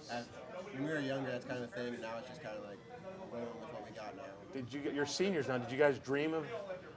when we were younger, that's kind of a thing. Now it's just kind of like rolling with what we got now. Did you get your seniors now? Did you guys dream of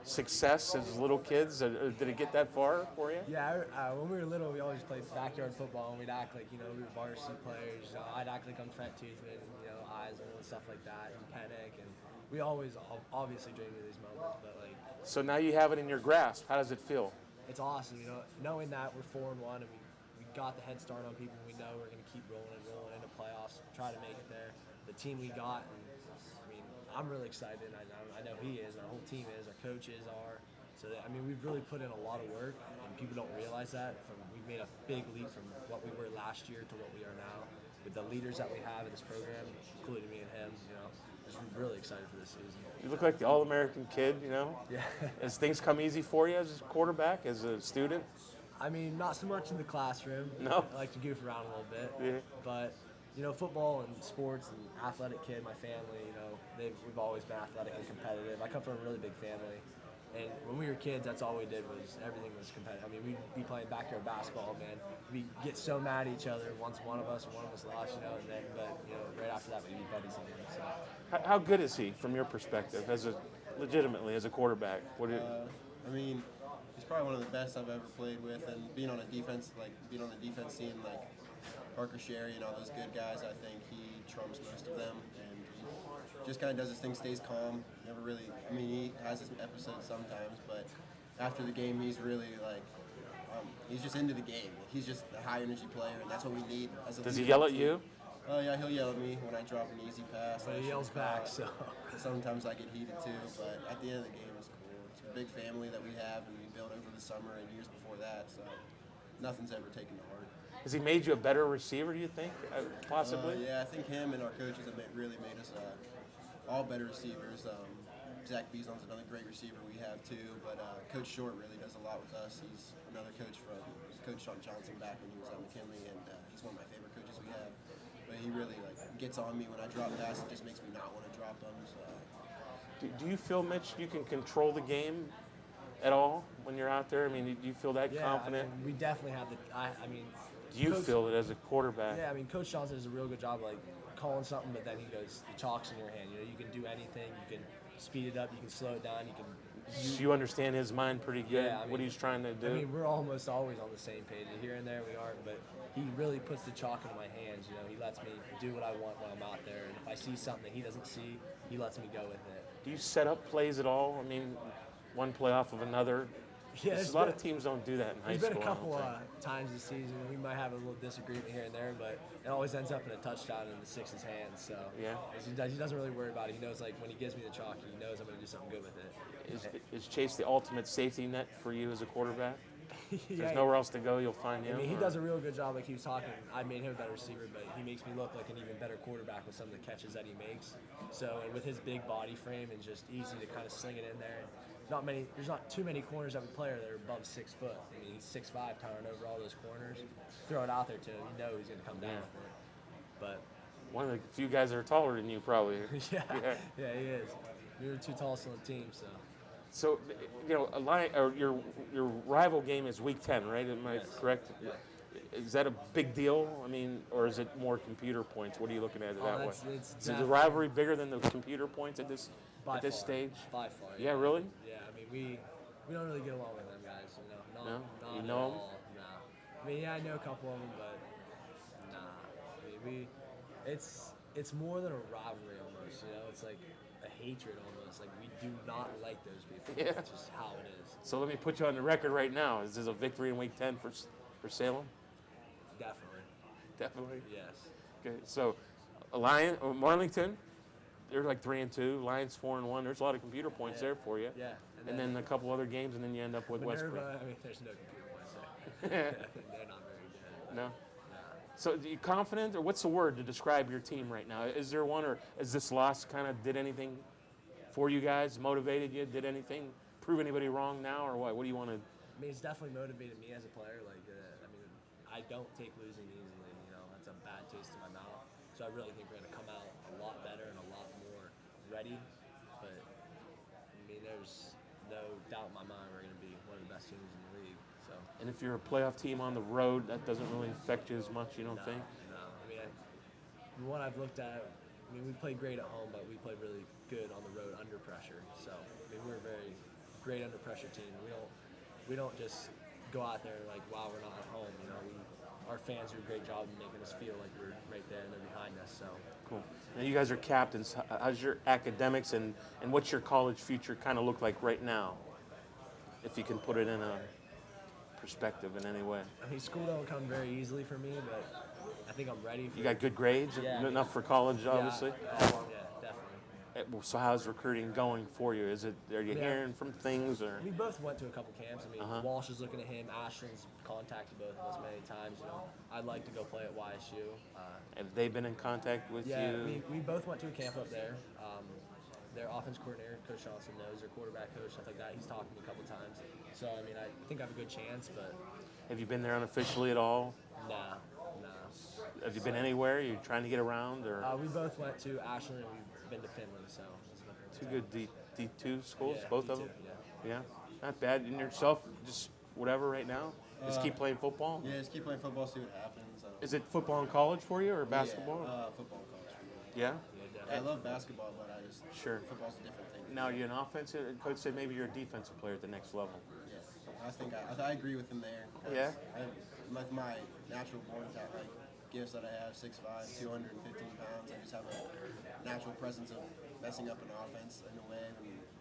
success as little kids? Or did it get that far for you? Yeah, when we were little, we always played backyard football, and we'd act like, we were varsity players. I'd act like I'm Trent Toothman, Eisel and stuff like that, and Pennick, and we always obviously dreamed of these moments, but like, So now you have it in your grasp. How does it feel? it's awesome, knowing that we're 4-1 and we got the head start on people. We know we're going to keep rolling into playoffs, try to make it there. The team we got, and I mean, I'm really excited. I know he is, our whole team is, our coaches are. So we've really put in a lot of work, and people don't realize that. We've made a big leap from what we were last year to what we are now. With the leaders that we have in this program, including me and him, just really excited for this season. You look like the All-American kid, Yeah. Has things come easy for you as a quarterback, as a student? Not so much in the classroom. No? I like to goof around a little bit. Yeah. But, football and sports and athletic kid, my family, we've always been athletic and competitive. I come from a really big family. And when we were kids, that's all we did was everything was competitive. We'd be playing backyard basketball, man. We'd get so mad at each other once one of us lost, and then, right after that, we'd be buddies again. So. How good is he from your perspective, legitimately as a quarterback? He's probably one of the best I've ever played with, and being on the defense team, like Parker Sherry and all those good guys, I think he trumps most of them, and he just kind of does his thing, stays calm. Never really, he has his episodes sometimes, but after the game, he's really he's just into the game. He's just a high energy player, and that's what we need as a Does he leader yell of at the you? team. Oh yeah, he'll yell at me when I drop an easy pass. But he yells back, so. Sometimes I get heated too, but at the end of the game, it's cool. It's a big family that we have, and we built over the summer and years before that, so nothing's ever taken to heart. Has he made you a better receiver, do you think? Possibly? Yeah, I think him and our coaches have really made us all better receivers. Zach Bison's another great receiver we have too, but Coach Short really does a lot with us. He's another coach from Coach Sean Johnson back when he was at McKinley, and he's one of my favorite coaches we have. But he really gets on me when I drop passes. It just makes me not want to drop them. So. Do you feel, Mitch, you can control the game at all when you're out there? Do you feel that confident? We definitely have the. Do you feel it as a quarterback? Yeah, Coach Johnson does a real good job, calling something, but then he goes, the chalk's in your hand. You can do anything. You can speed it up. You can slow it down. You understand his mind pretty good. Yeah, what he's trying to do. We're almost always on the same page. Here and there we aren't, but he really puts the chalk into my hands. He lets me do what I want when I'm out there, and if I see something that he doesn't see, he lets me go with it. Do you set up plays at all? One play off of another. Yeah, a lot of teams don't do that in high school. There's been a couple times this season we might have a little disagreement here and there, but it always ends up in a touchdown in the Six's hands. So yeah, he doesn't really worry about it. He knows when he gives me the chalk, he knows I'm going to do something good with it. Is Chase the ultimate safety net for you as a quarterback? Yeah, there's nowhere else to go, you'll find him. He does a real good job. Like he was talking, I made him a better receiver, but he makes me look like an even better quarterback with some of the catches that he makes. So, and with his big body frame, and just easy to kind of sling it in there. There's not too many corners that we play that are above 6 foot. He's 6'5", towering over all those corners. Throw it out there to him, you know he's going to come down with it. But one of the few guys that are taller than you, probably. yeah, he is. We were too tall on the team, so. So, your rival game is Week 10, right? Am I correct? Yeah. Is that a big deal? Or is it more computer points? What are you looking at it that way? Is the rivalry bigger than the computer points at this stage? By far. Yeah, really? Yeah, we don't really get along with them guys. No? Not You know them? all, no. I know a couple of them, but nah. It's more than a rivalry almost. It's like a hatred almost. We do not like those people. Yeah. That's just how it is. So let me put you on the record right now. Is this a victory in Week 10 for Salem? Definitely. Definitely? Yes. Okay, so Marlington, they're 3-2. Lions 4-1. There's a lot of computer points there for you. Yeah. And then a couple other games, and then you end up with Minerva, Westbrook. there's no computer points there. They're not very good. No? So are you confident, or what's the word to describe your team right now? Is there one, or is this loss kind of did anything for you guys, motivated you, did anything, prove anybody wrong now, or what? What do you want to? It's definitely motivated me as a player. I don't take losing easily. That's a bad taste in my mouth. So I really think we're going to come out a lot better and a lot more ready. But there's no doubt in my mind we're going to be one of the best teams in the league. So. And if you're a playoff team on the road, that doesn't really affect you as much, you don't think? No. From what I've looked at, I mean, we played great at home, but we played really good on the road under pressure. So I mean, we're a very great under pressure team. We don't just go out there like, wow, we're not at home. You know, our fans do a great job of making us feel like we're right there and they're behind us. So Cool. Now you guys are captains. How's your academics and what's your college future kind of look like right now? If you can put it in a perspective in any way. I mean, school don't come very easily for me, but I think I'm ready for You got good grades, Yeah. enough for college, obviously. Yeah, definitely. Well, so how's recruiting going for you? Are you Yeah. hearing from things or? We both went to a couple camps. I mean, Uh-huh. Walsh is looking at him. Ashland's contacted both of us many times. You know, I'd like to go play at YSU. Have they been in contact with Yeah, you? we both went to a camp up there. Their offense coordinator, Coach Johnson, knows their quarterback coach, stuff like that. He's talked to me a couple times. So, I mean, I think I have a good chance, but Have you been there unofficially at all? nah. Have you been anywhere? You trying to get around or? We both went to Ashland and we've been to Finland, so it's nothing. Two good D2 schools, Yeah, both of D2, them? Yeah. Yeah, not bad. And yourself, just whatever right now? Just keep playing football? Yeah, just keep playing football, see what happens. Is it football in college for you or basketball? Yeah, football and college. Yeah? I love basketball, but I just Sure. football's a different thing. Now, you're an offensive, coach said maybe you're a defensive player at the next level. Yeah, I think I agree with him there. 'Cause Yeah? With my natural born talent, like gifts that I have, 6'5", 215 pounds, I just have a natural presence of messing up an offense in a way.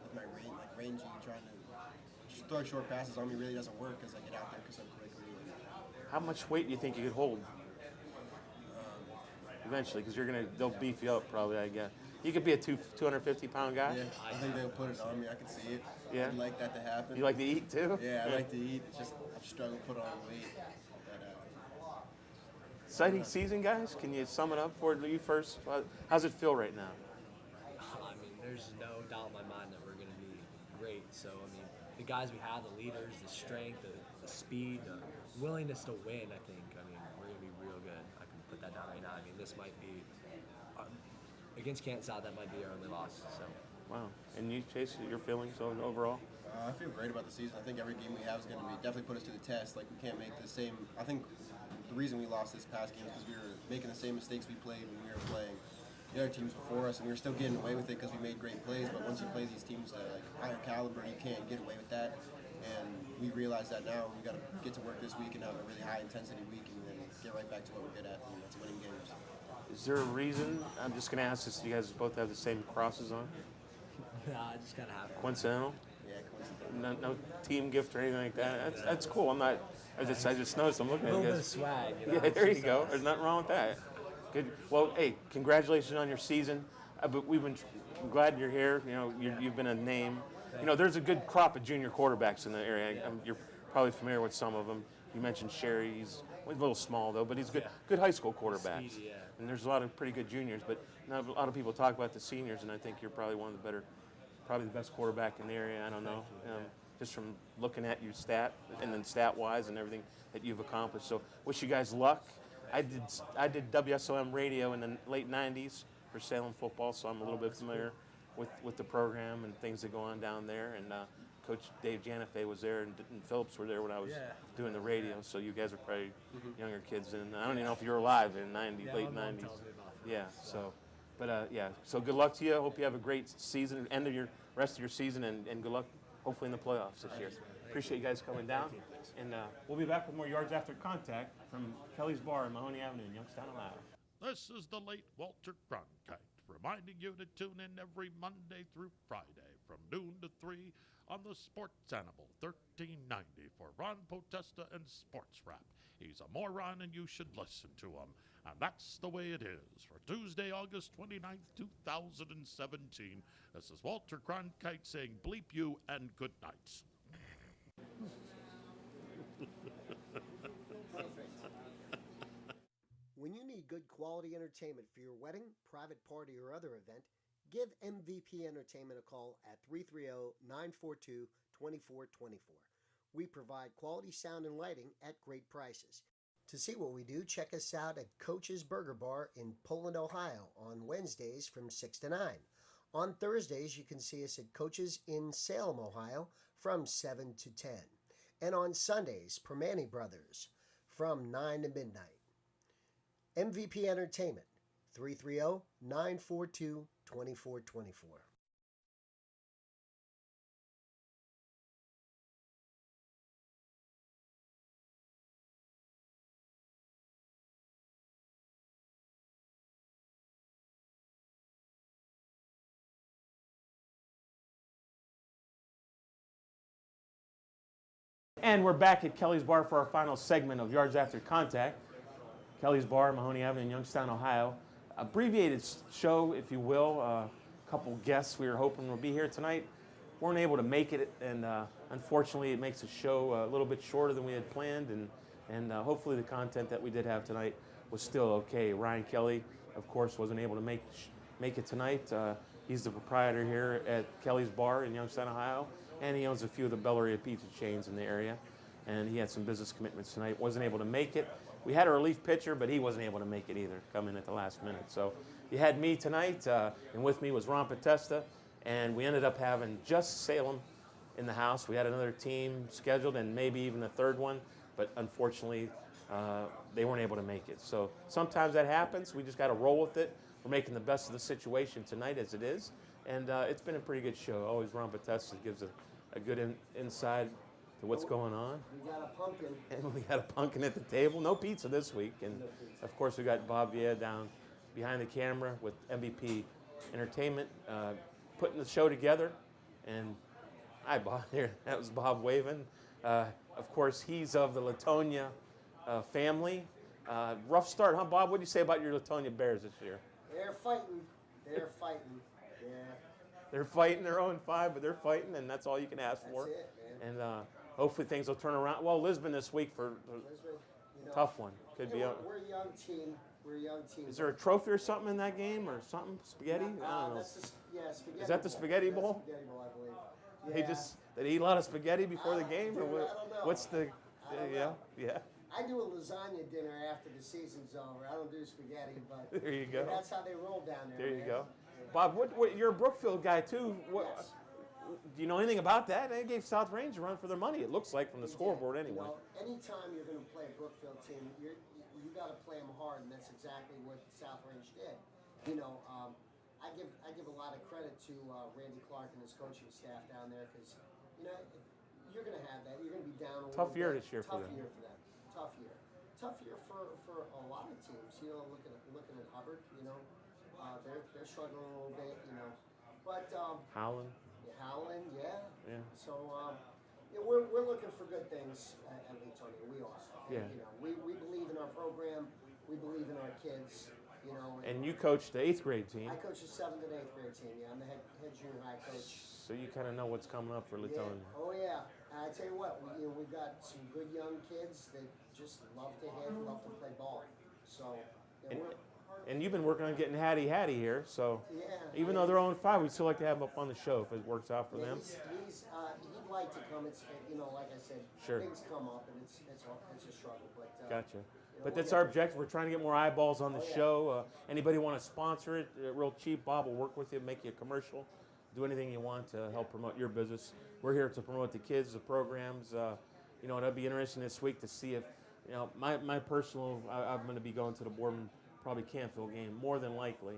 With my rangy, trying to just throw short passes on me really doesn't work because I get out there so quickly. How much weight do you think you could hold? Eventually, because they'll beef you up probably, I guess. You could be a 250-pound guy. Yeah, I think they'll put it on me. I can see it. Yeah? I'd like that to happen. You like to eat too? Yeah, I like to eat. It's just I've struggled to put on weight. But, Exciting season, guys. Can you sum it up for you first? How's it feel right now? I mean, there's no doubt in my mind that we're going to be great. So, I mean, the guys we have, the leaders, the strength, the speed, the willingness to win, I think, I mean, we're going to be real good. I can put that down right now. I mean, this might be, against Kansas South, that might be our only loss. So. Wow. And you, Chase, your feelings overall? I feel great about the season. I think every game we have is going to definitely put us to the test. Like, we can't make the same. I think the reason we lost this past game is because we were making the same mistakes we played when we were playing the other teams before us, and we were still getting away with it because we made great plays. But once you play these teams that like higher caliber, you can't get away with that. And we realize that now. We got to get to work this week and have a really high intensity week, and then get right back to what we're good at, and that's winning games. Is there a reason? I'm just going to ask this. You guys both have the same crosses on? Nah, I just got to have it. Coincidental? Yeah, coincidentally. No team gift or anything like that. That's cool. I just noticed. I'm looking A at little you bit of guys. swag. You know? Yeah, It's there you just, go. There's nothing wrong with that. Good. Well, hey, congratulations on your season. But I'm glad you're here. You know, you've been a name. You know, there's a good crop of junior quarterbacks in the area. Yeah. You're probably familiar with some of them. You mentioned Sherry. He's a little small though, but he's good. Yeah. Good high school quarterbacks. Speedy, yeah. And there's a lot of pretty good juniors, but not a lot of people talk about the seniors, and I think you're probably one of the better, probably the best quarterback in the area. I don't know. Just from looking at your stat and then stat-wise and everything that you've accomplished. So wish you guys luck. I did WSOM radio in the late 90s for Salem football, so I'm a little bit familiar with the program and things that go on down there. And Coach Dave Janife was there, and Phillips were there when I was doing the radio. So you guys are probably younger kids, and I don't even know if you were alive in late my mom 90s. tells me about it. Yeah. So, but yeah. So good luck to you. I hope you have a great season, end of your rest of your season, and good luck. Hopefully in the playoffs this year. Appreciate you guys coming down. And we'll be back with more Yards After Contact from Kelly's Bar on Mahoney Avenue in Youngstown, Ohio. This is the late Walter Cronkite, reminding you to tune in every Monday through Friday from noon to 3 on the Sports Animal 1390 for Ron Potesta and Sports Rap. He's a moron and you should listen to him. And that's the way it is for Tuesday, August 29th, 2017. This is Walter Cronkite saying bleep you and good night. When you need good quality entertainment for your wedding, private party, or other event, give MVP Entertainment a call at 330-942-2424. We provide quality sound and lighting at great prices. To see what we do, check us out at Coach's Burger Bar in Poland, Ohio on Wednesdays from 6 to 9. On Thursdays, you can see us at Coach's in Salem, Ohio from 7 to 10. And on Sundays, Permani Brothers from 9 to midnight. MVP Entertainment, 330-942-2424. And we're back at Kelly's Bar for our final segment of Yards After Contact. Kelly's Bar, Mahoney Avenue in Youngstown, Ohio. Abbreviated show, if you will. A couple guests we were hoping would be here tonight. Weren't able to make it, and unfortunately it makes the show a little bit shorter than we had planned, and hopefully the content that we did have tonight was still okay. Ryan Kelly, of course, wasn't able to make it tonight. He's the proprietor here at Kelly's Bar in Youngstown, Ohio, and he owns a few of the Bellaria pizza chains in the area, and he had some business commitments tonight. Wasn't able to make it. We had a relief pitcher, but he wasn't able to make it either, come in at the last minute. So you had me tonight, and with me was Ron Potesta, and we ended up having just Salem in the house. We had another team scheduled and maybe even a third one, but unfortunately they weren't able to make it. So sometimes that happens. We just got to roll with it. We're making the best of the situation tonight as it is, and it's been a pretty good show. Always Ron Potesta gives a good insight to what's going on. We got a pumpkin. And we got a pumpkin at the table. No pizza this week. And of course, we got Bob Villa down behind the camera with MVP Entertainment putting the show together. And hi, Bob. Here, that was Bob waving. Of course, he's of the Latonia family. Rough start, huh, Bob? What do you say about your Latonia Bears this year? They're fighting. They're fighting. Yeah. They're fighting. They're 0-5, but they're fighting, and that's all you can ask for. That's it, man. And hopefully things will turn around. Well, Lisbon this week for Lisbon, tough one. Could be. we're a young team. We're a young team. Is there a trophy or something in that game or something? Spaghetti? I don't know. That's spaghetti. Is that the bowl. spaghetti That's bowl? Spaghetti bowl, I believe. They Yeah. they eat a lot of spaghetti before the game, or Dude, what? I don't know. What's the? I don't Yeah, know. yeah. I do a lasagna dinner after the season's over. I don't do spaghetti, but There you go. that's how they roll down there. There you man. go. Bob, what? You're a Brookfield guy too. What? Yes. Do you know anything about that? They gave South Range a run for their money. It looks like from the We did. scoreboard You anyway. know, anytime you're going to play a Brookfield team, you got to play them hard, and that's exactly what South Range did. You know, I give a lot of credit to Randy Clark and his coaching staff down there because you know you're going to have that. You're going to be down a Tough little year bit. this year for them. Tough year for them. Tough year for a lot of teams. You know, looking at Hubbard. You know, they're struggling a little bit. You know, but Howland. Howland, yeah. Yeah. So yeah, we're looking for good things at Latonia. We are. And, Yeah. You know, we believe in our program. We believe in our kids. You know. And you coached the 8th grade team, I coach the 7th and 8th grade team. Yeah, I'm the head junior high coach. so you kind of know what's coming up for Yeah. Latonia. Oh yeah. And I tell you what, we've got some good young kids that just love to hit, love to play ball. So yeah, And you've been working on getting Hattie here, so yeah. even though they're 0-5, we'd still like to have him up on the show if it works out for Yeah, them. he'd like to come. It's you know, like I said, Sure. things come up and it's a struggle. But Gotcha. know, But we'll that's get our there. objective. We're trying to get more eyeballs on the Oh, yeah. show. Anybody want to sponsor it? Real cheap. Bob will work with you, make you a commercial, do anything you want to help promote your business. We're here to promote the kids, the programs. You know, it'll be interesting this week to see if, you know, my personal. I'm going to be going to the Boardman probably Canfield game more than likely.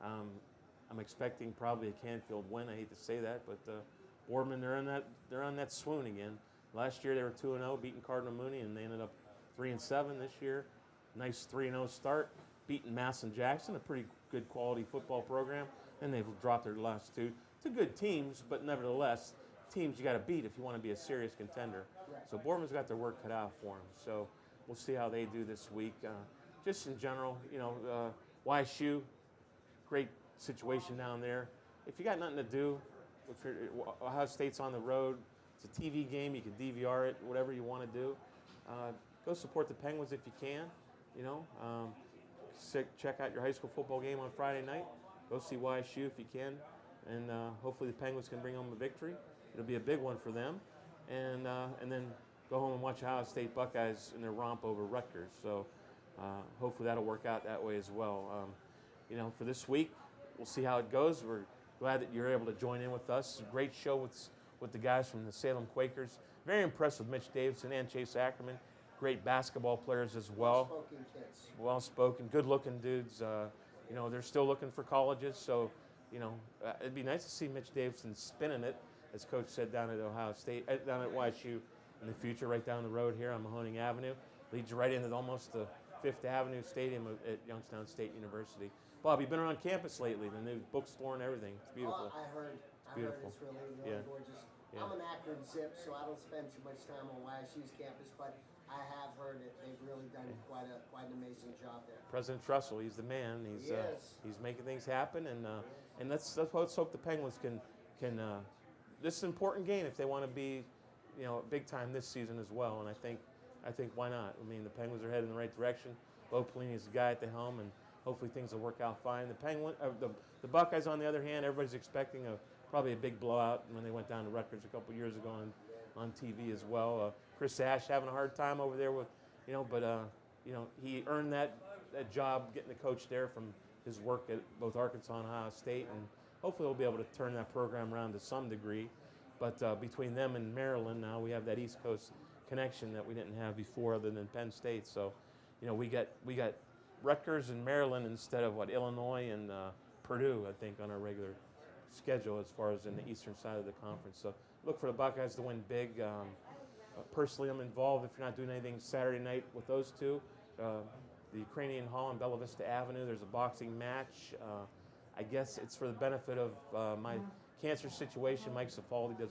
I'm expecting probably a Canfield win. I hate to say that, but Boardman they're on that swoon again. Last year they were 2-0, beating Cardinal Mooney, and they ended up 3-7 this year. Nice 3-0 start, beating Masson Jackson, a pretty good quality football program, and they've dropped their last two to good teams, but nevertheless teams you got to beat if you want to be a serious contender. So Boardman's got their work cut out for them. So we'll see how they do this week. Just in general, you know, YSU, great situation down there. If you got nothing to do, if Ohio State's on the road, it's a TV game, you can DVR it, whatever you want to do. Go support the Penguins if you can. You know, check out your high school football game on Friday night. Go see YSU if you can, and hopefully the Penguins can bring home a victory. It'll be a big one for them, and then go home and watch Ohio State Buckeyes in their romp over Rutgers. So hopefully that'll work out that way as well. You know, for this week, we'll see how it goes. We're glad that you're able to join in with us. A great show with the guys from the Salem Quakers. Very impressed with Mitch Davidson and Chase Ackerman. Great basketball players as well. Spoken kids. Well-spoken, good-looking dudes. You know, they're still looking for colleges, so it'd be nice to see Mitch Davidson spinning it, as Coach said, down at Ohio State, down at YSU in the future, right down the road here on Mahoning Avenue. Leads right into almost the Fifth Avenue Stadium at Youngstown State University. Bob, you've been around campus lately, the new bookstore and everything. It's beautiful. Oh, I heard beautiful. it's really, Yeah. gorgeous. Yeah. I'm an Akron Zip, so I don't spend too much time on YSU's campus, but I have heard that they've really done quite an amazing job there. President Trussell, he's the man. Yes. He's making things happen, and let's hope the Penguins can. This is an important game if they want to be, big time this season as well. And I think why not? I mean, the Penguins are headed in the right direction. Bo Pelini is the guy at the helm, and hopefully things will work out fine. The Buckeyes, on the other hand, everybody's expecting probably a big blowout when they went down to Rutgers a couple years ago on TV as well. Chris Ash having a hard time over there with, but he earned that job getting the coach there from his work at both Arkansas and Ohio State, and hopefully he'll be able to turn that program around to some degree. But between them and Maryland now, we have that East Coast connection that we didn't have before, other than Penn State. So, we got Rutgers and Maryland instead of Illinois and Purdue, I think, on our regular schedule as far as in the eastern side of the conference. So look for the Buckeyes to win big. Personally, I'm involved, if you're not doing anything Saturday night with those two. The Ukrainian Hall on Bella Vista Avenue, there's a boxing match. I guess it's for the benefit of my cancer situation. Mike Cifaldi does